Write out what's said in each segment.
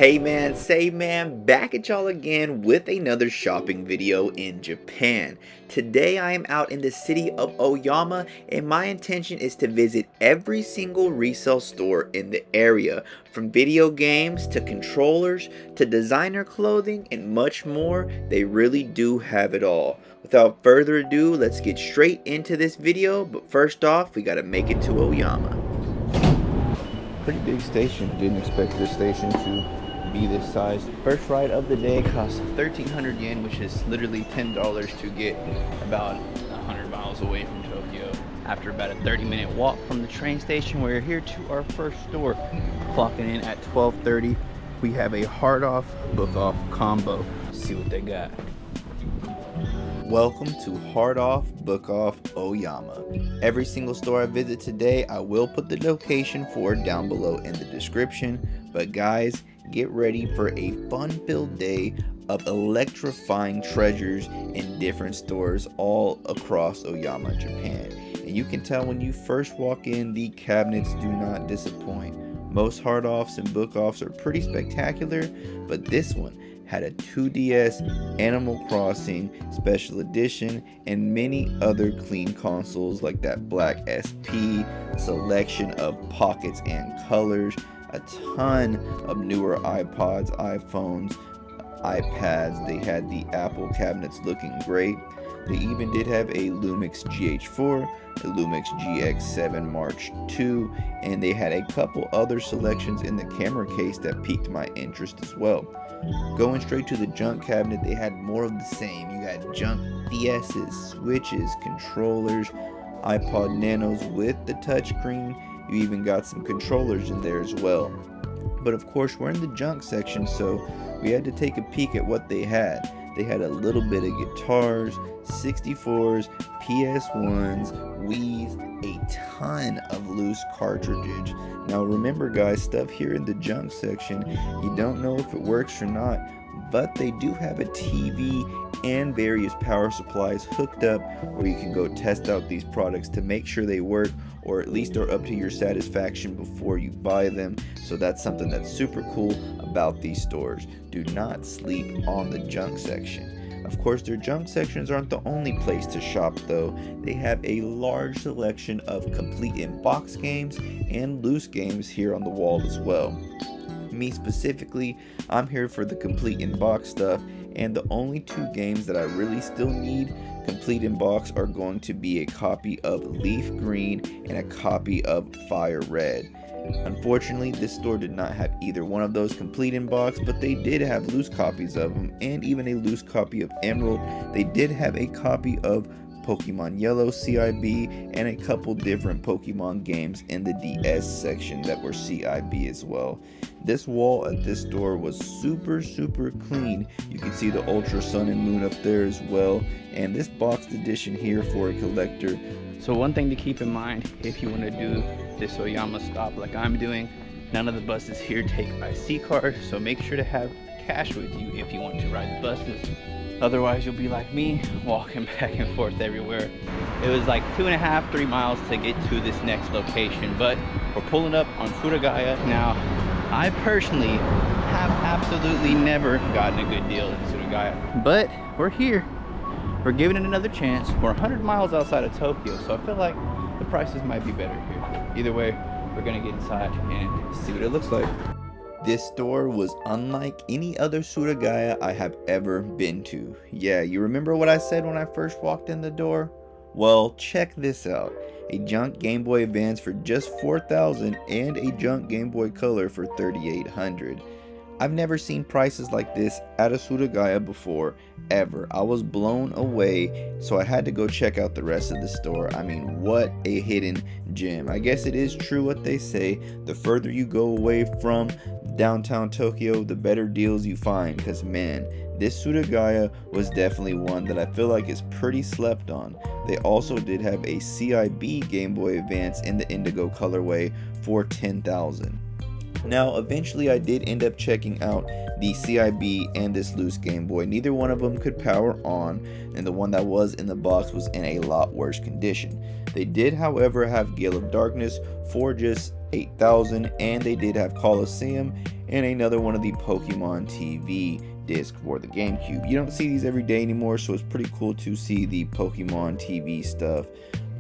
Hey man, say man, back at y'all again with another shopping video in Japan. Today I am out in the city of Oyama and my intention is to visit every single resale store in the area. From video games to controllers to designer clothing and much more, they really do have it all. Without further ado, let's get straight into this video, but first off, we gotta make it to Oyama. Pretty big station, didn't expect this station to be this size. First ride of the day costs 1,300 yen, which is literally $10 to get about 100 miles away from Tokyo. After about a 30-minute walk from the train station, we're here to our first store. Clocking in at 12:30. We have a hard off, book off combo. Let's see what they got. Welcome to Hard Off, Book Off, Oyama. Every single store I visit today, I will put the location for down below in the description. But guys, get ready for a fun-filled day of electrifying treasures in different stores all across Oyama, Japan. And you can tell when you first walk in, the cabinets do not disappoint. Most hard offs and book offs are pretty spectacular, but this one had a 2DS, Animal Crossing, Special Edition, and many other clean consoles like that black SP, selection of pockets and colors, a ton of newer iPods, iPhones, iPads. They had the Apple cabinets looking great. They even did have a Lumix GH4, a Lumix GX7 March II, and they had a couple other selections in the camera case that piqued my interest as well. Going straight to the junk cabinet, they had more of the same. You had junk DS's, switches, controllers, iPod Nanos with the touchscreen. You even got some controllers in there as well. But of course, we're in the junk section, so we had to take a peek at what they had. They had a little bit of guitars, 64s, PS1s, Wii's, a ton of loose cartridges. Now remember guys, stuff here in the junk section, you don't know if it works or not, but they do have a TV and various power supplies hooked up where you can go test out these products to make sure they work, or at least are up to your satisfaction before you buy them. So that's something that's super cool about these stores. Do not sleep on the junk section. Of course, their junk sections aren't the only place to shop though. They have a large selection of complete in box games and loose games here on the wall as well. Me specifically, I'm here for the complete in box stuff, and the only two games that I really still need complete in box are going to be a copy of Leaf Green and a copy of Fire Red. Unfortunately, this store did not have either one of those complete in box, but they did have loose copies of them and even a loose copy of Emerald. They did have a copy of Pokemon Yellow CIB and a couple different Pokemon games in the DS section that were CIB as well. This wall at this store was super clean. You can see the Ultra Sun and Moon up there as well, and this boxed edition here for a collector. So one thing to keep in mind if you want to do this Oyama stop like I'm doing, none of the buses here take IC cards, so make sure to have cash with you if you want to ride the buses. Otherwise, you'll be like me, walking back and forth everywhere. It was like 2.5–3 miles to get to this next location, but we're pulling up on Surugaya. Now, I personally have absolutely never gotten a good deal in Surugaya, but we're here. We're giving it another chance. We're 100 miles outside of Tokyo, so I feel like the prices might be better here. Either way, we're gonna get inside and see what it looks like. This store was unlike any other Surugaya I have ever been to. Yeah, you remember what I said when I first walked in the door? Well, check this out. A junk Game Boy Advance for just 4,000 and a junk Game Boy Color for 3,800. I've never seen prices like this at a Surugaya before, ever. I was blown away, so I had to go check out the rest of the store. I mean, what a hidden gem. I guess it is true what they say, the further you go away from downtown Tokyo, the better deals you find, because man, this Surugaya was definitely one that I feel like is pretty slept on. They also did have a CIB Game Boy Advance in the Indigo colorway for 10,000. Now, eventually I did end up checking out the CIB and this loose Game Boy. Neither one of them could power on, and the one that was in the box was in a lot worse condition. They did, however, have Gale of Darkness for just 8,000, and they did have Coliseum and another one of the Pokemon TV disc for the GameCube. You don't see these every day anymore, so it's pretty cool to see the Pokemon TV stuff.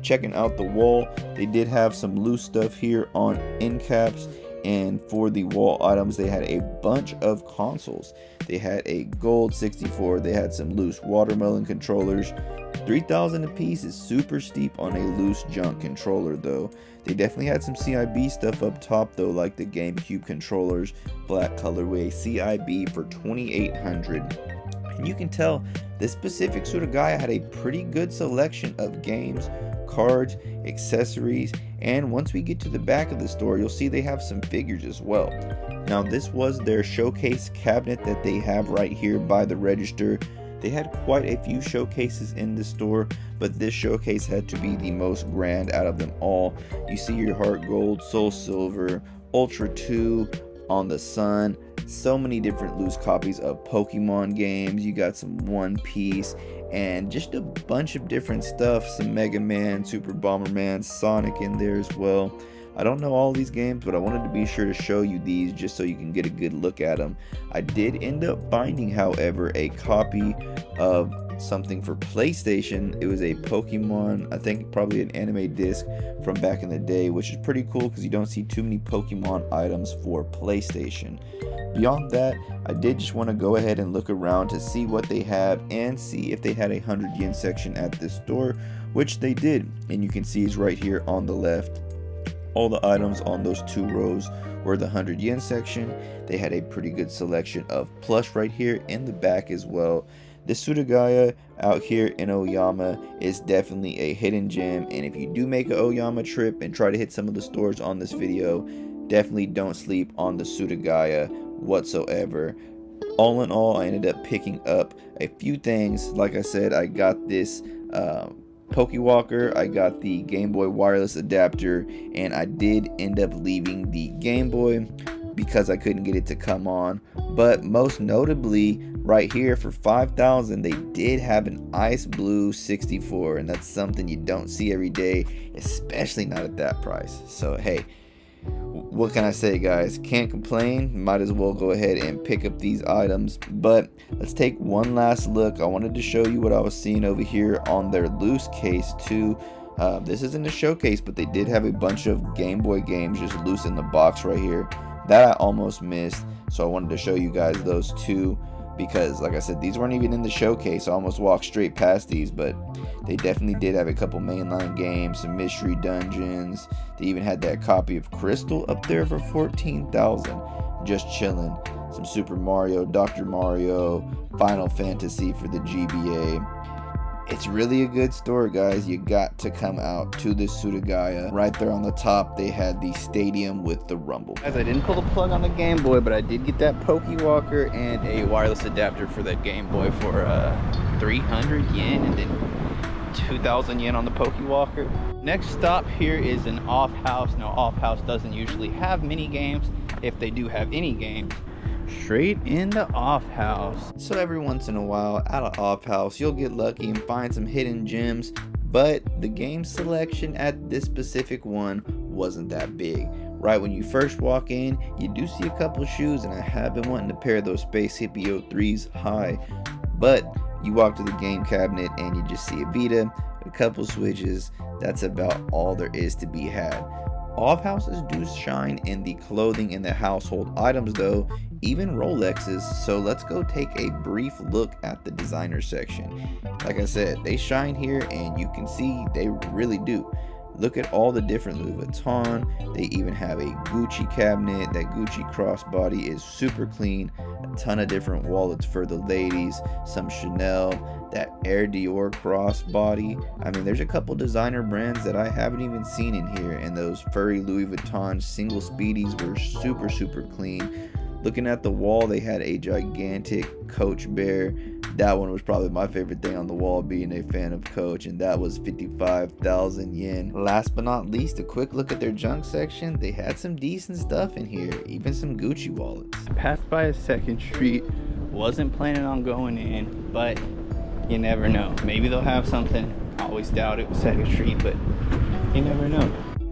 Checking out the wall, they did have some loose stuff here on end caps, and for the wall items they had a bunch of consoles. They had a gold 64, they had some loose watermelon controllers. 3,000 a piece is super steep on a loose junk controller though. They definitely had some CIB stuff up top though, like the GameCube controllers, black colorway CIB for 2,800. And you can tell this specific Surugaya had a pretty good selection of games, cards, accessories, and once we get to the back of the store, you'll see they have some figures as well. Now this was their showcase cabinet that they have right here by the register. They had quite a few showcases in the store, but this showcase had to be the most grand out of them all. You see your Heart Gold, Soul Silver, Ultra 2, On the Sun, so many different loose copies of Pokemon games. You got some One Piece and just a bunch of different stuff, some Mega Man, Super Bomberman, Sonic in there as well. I don't know all these games, but I wanted to be sure to show you these just so you can get a good look at them. I did end up finding, however, a copy of something for PlayStation. It was a Pokemon, I think probably an anime disc from back in the day, which is pretty cool because you don't see too many Pokemon items for PlayStation. Beyond that, I did just want to go ahead and look around to see what they have and see if they had a 100 yen section at this store, which they did, and you can see it's right here on the left. All the items on those two rows were the 100 yen section. They had a pretty good selection of plush right here in the back as well. This Surugaya out here in Oyama is definitely a hidden gem, and if you do make an Oyama trip and try to hit some of the stores on this video, definitely don't sleep on the Surugaya whatsoever. All in all, I ended up picking up a few things. Like I said, I got this Pokewalker, I got the Game Boy wireless adapter, and I did end up leaving the Game Boy because I couldn't get it to come on. But most notably, right here for 5,000, they did have an Ice Blue 64, and that's something you don't see every day, especially not at that price. So hey, what can I say, guys? Can't complain. Might as well go ahead and pick up these items. But let's take one last look. I wanted to show you what I was seeing over here on their loose case too. This isn't a showcase, but they did have a bunch of Game Boy games just loose in the box right here that I almost missed. So I wanted to show you guys those two, because like I said, these weren't even in the showcase. I almost walked straight past these, but they definitely did have a couple mainline games, some mystery dungeons. They even had that copy of Crystal up there for 14,000, just chilling. Some Super Mario, Dr. Mario, Final Fantasy for the GBA. It's really a good store, guys. You got to come out to this Surugaya. Right there on the top, they had the stadium with the rumble. Guys, I didn't pull the plug on the Game Boy, but I did get that Pokewalker and a wireless adapter for that Game Boy for 300 yen and then 2,000 yen on the Pokewalker. Next stop here is an Off House. Now, Off House doesn't usually have mini games. If they do have any games, straight into Off House. So every once in a while out of Off House, you'll get lucky and find some hidden gems, but the game selection at this specific one wasn't that big. Right when you first walk in, you do see a couple shoes, and I have been wanting to pair those Space Hippie 03s high, but you walk to the game cabinet and you just see a Vita, a couple Switches. That's about all there is to be had. Off Houses do shine in the clothing and the household items though, even Rolexes, so let's go take a brief look at the designer section. Like I said, they shine here, and you can see they really do. Look at all the different Louis Vuitton. They even have a Gucci cabinet. That Gucci crossbody is super clean. A ton of different wallets for the ladies, some Chanel, that Air Dior crossbody. I mean, there's a couple designer brands that I haven't even seen in here, and those furry Louis Vuitton single speedies were super clean. Looking at the wall, they had a gigantic Coach bear. That one was probably my favorite thing on the wall, being a fan of Coach, and that was 55,000 yen. Last but not least, a quick look at their junk section. They had some decent stuff in here, even some Gucci wallets. I passed by a Second Street, wasn't planning on going in, but you never know. Maybe they'll have something. I always doubt it was Second Street, but you never know.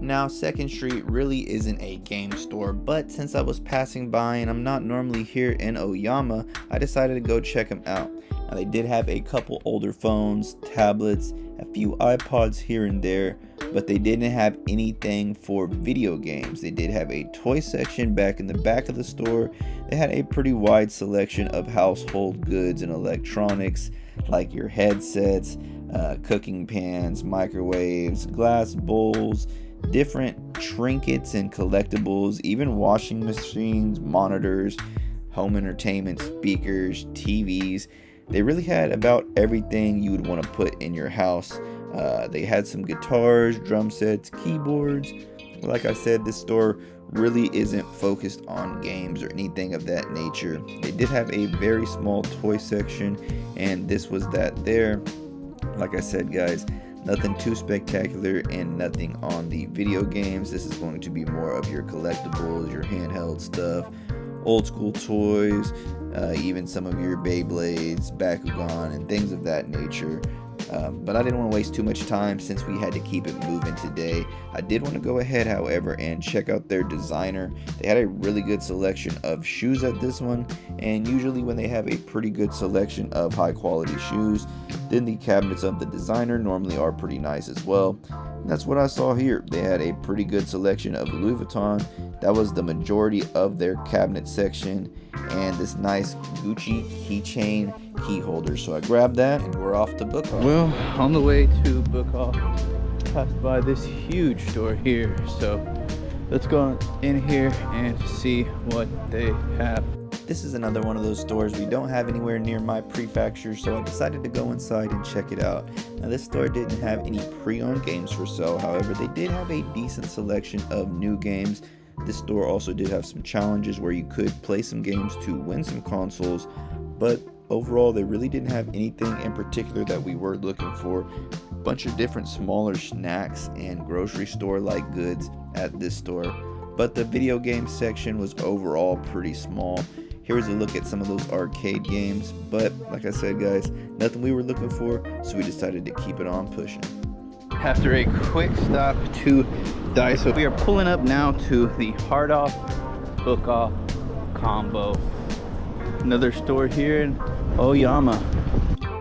Now, Second Street really isn't a game store, but since I was passing by and I'm not normally here in Oyama, I decided to go check them out. Now, they did have a couple older phones, tablets, a few iPods here and there, but they didn't have anything for video games. They did have a toy section back in the back of the store. They had a pretty wide selection of household goods and electronics, like your headsets, cooking pans, microwaves, glass bowls, different trinkets and collectibles, even washing machines, monitors, home entertainment speakers, TVs. They really had about everything you would want to put in your house. They had some guitars, drum sets, keyboards. Like I said, this store really isn't focused on games or anything of that nature. They did have a very small toy section, and this was that there. Like I said, guys, nothing too spectacular and nothing on the video games. This is going to be more of your collectibles, your handheld stuff, old school toys, even some of your Beyblades, Bakugan, and things of that nature. But I didn't want to waste too much time since we had to keep it moving today. I did want to go ahead, however, and check out their designer. They had a really good selection of shoes at this one, and usually when they have a pretty good selection of high quality shoes, then the cabinets of the designer normally are pretty nice as well. And that's what I saw here. They had a pretty good selection of Louis Vuitton. That was the majority of their cabinet section, and this nice Gucci keychain key holder. So I grabbed that and we're off to Book Off. Well, on the way to Book Off, passed by this huge store here. So let's go in here and see what they have. This is another one of those stores we don't have anywhere near my prefecture, so I decided to go inside and check it out. Now, this store didn't have any pre-owned games for sale, however, they did have a decent selection of new games. This store also did have some challenges where you could play some games to win some consoles, but overall they really didn't have anything in particular that we were looking for. A bunch of different smaller snacks and grocery store like goods at this store, but the video game section was overall pretty small. Here's a look at some of those arcade games, but like I said, guys, nothing we were looking for, so we decided to keep it on pushing. After a quick stop to Daiso, we are pulling up now to the Hard Off Book Off combo. Another store here in Oyama.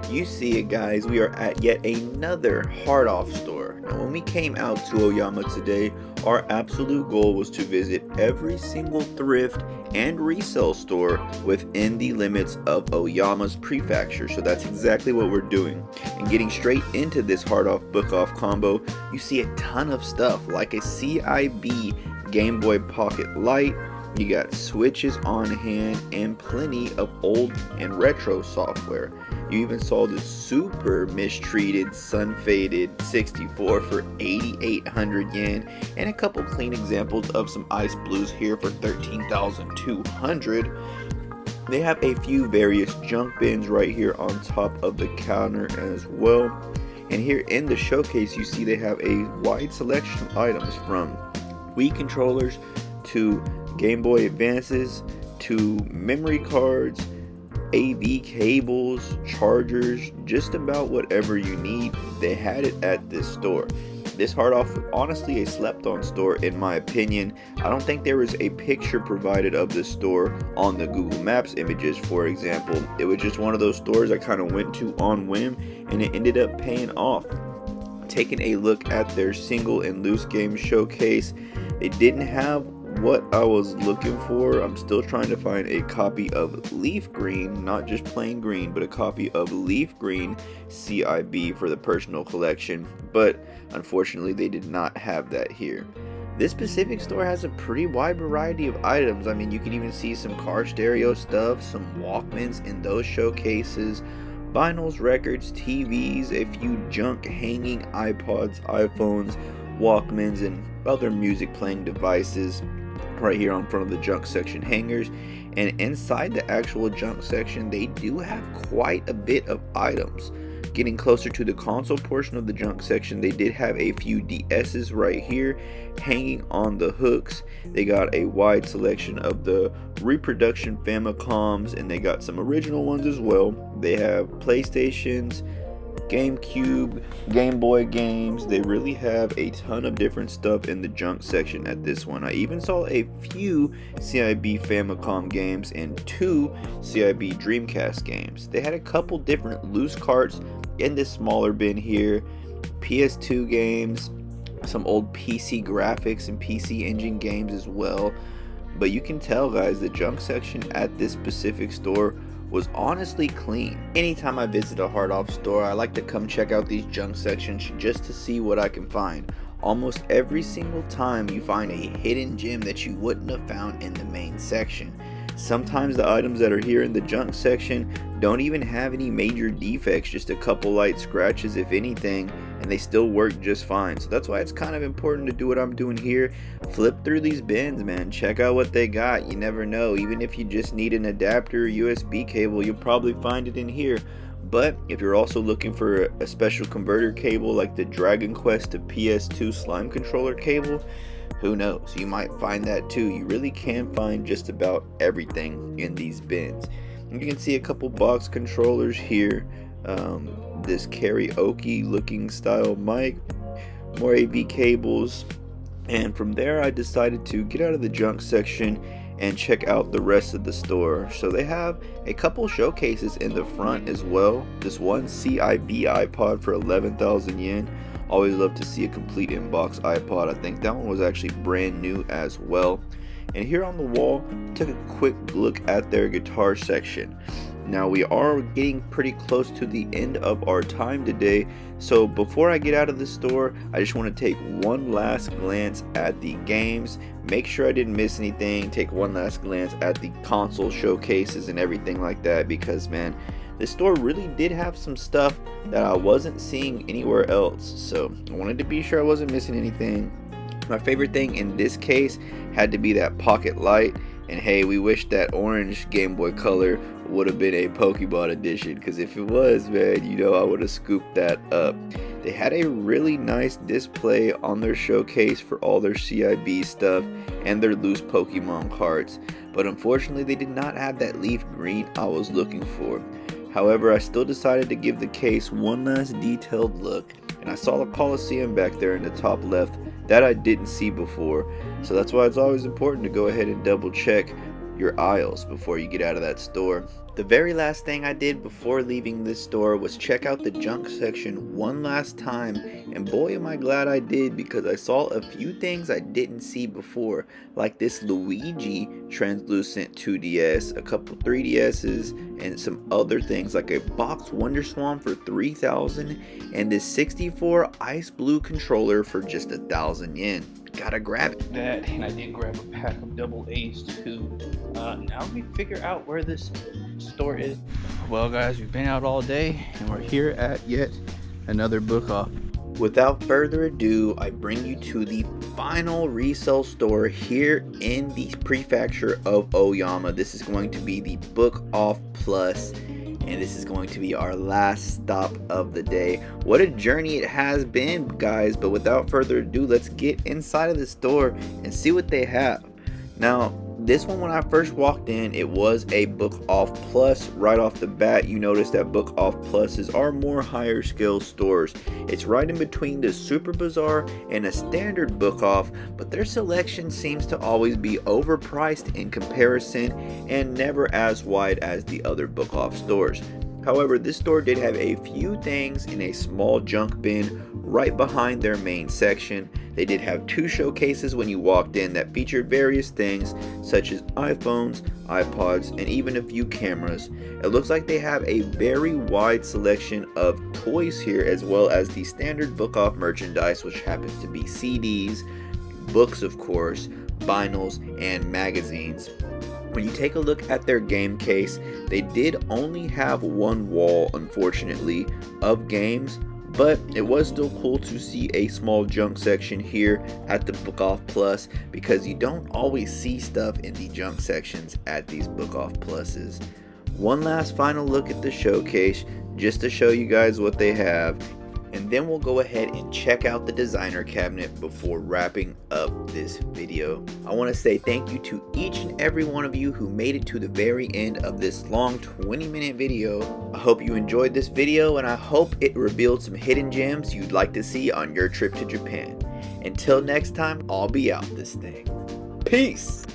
You see it, guys, we are at yet another Hard Off store. Now, when we came out to Oyama today, our absolute goal was to visit every single thrift and resale store within the limits of Oyama's prefecture. So that's exactly what we're doing. And getting straight into this Hard Off Book Off combo, you see a ton of stuff like a CIB Game Boy Pocket Lite. You got Switches on hand and plenty of old and retro software. You even saw the super mistreated sun-faded 64 for 8,800 yen, and a couple clean examples of some ice blues here for 13,200. They have a few various junk bins right here on top of the counter as well. And here in the showcase, you see they have a wide selection of items from Wii controllers to Game Boy Advances to memory cards, AV cables, chargers, just about whatever you need, they had it at this store. This Hard Off was honestly a slept-on store in my opinion. I don't think there was a picture provided of this store on the Google Maps images, for example. It was just one of those stores I kind of went to on whim, and it ended up paying off. Taking a look at their single and loose game showcase, they didn't have what I was looking for. I'm still trying to find a copy of Leaf Green, not just plain green, but a copy of Leaf Green CIB for the personal collection, but unfortunately they did not have that here. This specific store has a pretty wide variety of items. I mean, you can even see some car stereo stuff, some Walkmans in those showcases, vinyls, records, TVs, a few junk hanging iPods, iPhones, Walkmans, and other music playing devices right here on front of the junk section hangers. And inside the actual junk section, they do have quite a bit of items. Getting closer to the console portion of the junk section, they did have a few DS's right here hanging on the hooks. They got a wide selection of the reproduction Famicoms, and they got some original ones as well. They have PlayStations, GameCube, Game Boy games. They really have a ton of different stuff in the junk section at this one. I even saw a few CIB Famicom games and 2 CIB Dreamcast games. They had a couple different loose carts in this smaller bin here, PS2 games, some old PC graphics and PC Engine games as well. But you can tell, guys, the junk section at this specific store was honestly clean. Anytime I visit a hard off store, I like to come check out these junk sections just to see what I can find. Almost every single time you find a hidden gem that you wouldn't have found in the main section. Sometimes the items that are here in the junk section don't even have any major defects, just a couple light scratches if anything, and they still work just fine. So that's why it's kind of important to do what I'm doing here. Flip through these bins, man. Check out what they got. You never know. Even if you just need an adapter or USB cable, you'll probably find it in here. But if you're also looking for a special converter cable like the Dragon Quest to PS2 slime controller cable, who knows, you might find that too. You really can find just about everything in these bins. You can see a couple box controllers here, this karaoke looking style mic, more AV cables, and from there I decided to get out of the junk section and check out the rest of the store. So they have a couple showcases in the front as well. This one CIB iPod for 11,000 yen. Always love to see a complete inbox iPod. I think that one was actually brand new as well. And here on the wall, took a quick look at their guitar section. Now we are getting pretty close to the end of our time today, so before I get out of the store, I just want to take one last glance at the games, make sure I didn't miss anything, take one last glance at the console showcases and everything like that, because man, this store really did have some stuff that I wasn't seeing anywhere else, so I wanted to be sure I wasn't missing anything. My favorite thing in this case had to be that pocket light, and hey, we wish that orange Game Boy Color would have been a Pokemon edition, because if it was, man, you know I would have scooped that up. They had a really nice display on their showcase for all their CIB stuff and their loose Pokemon cards, but unfortunately they did not have that leaf green I was looking for. However, I still decided to give the case one last detailed look, and I saw the Coliseum back there in the top left that I didn't see before, so that's why it's always important to go ahead and double check your aisles before you get out of that store. The very last thing I did before leaving this store was check out the junk section one last time, and boy am I glad I did, because I saw a few things I didn't see before, like this Luigi translucent 2DS, a couple 3DS's, and some other things like a box Wonder Swan for 3,000 and this 64 ice blue controller for just 1,000 yen. Gotta grab it. That, and I did grab a pack of double A's too. Now we figure out where this store is. Well guys, we've been out all day and we're here at yet another book off. Without further ado, I bring you to the final resale store here in the prefecture of Oyama. This is going to be the Book Off Plus, and this is going to be our last stop of the day. What a journey it has been, guys, but without further ado, let's get inside of the store and see what they have. Now, this one, when I first walked in, it was a Book Off Plus. Right off the bat, you notice that Book Off Pluses are more higher scale stores. It's right in between the Super Bazaar and a standard Book Off, but their selection seems to always be overpriced in comparison and never as wide as the other Book Off stores. However, this store did have a few things in a small junk bin right behind their main section. They did have 2 showcases when you walked in that featured various things such as iPhones, iPods, and even a few cameras. It looks like they have a very wide selection of toys here, as well as the standard Book Off merchandise, which happens to be CDs, books of course, vinyls, and magazines. When you take a look at their game case, they did only have one wall, unfortunately, of games, but it was still cool to see a small junk section here at the Book Off Plus, because you don't always see stuff in the junk sections at these Book Off Pluses. One last final look at the showcase just to show you guys what they have. And and then we'll go ahead and check out the designer cabinet before wrapping up this video. I want to say thank you to each and every one of you who made it to the very end of this long 20-minute video. I hope you enjoyed this video, and I hope it revealed some hidden gems you'd like to see on your trip to Japan. Until next time, I'll be out this thing. Peace!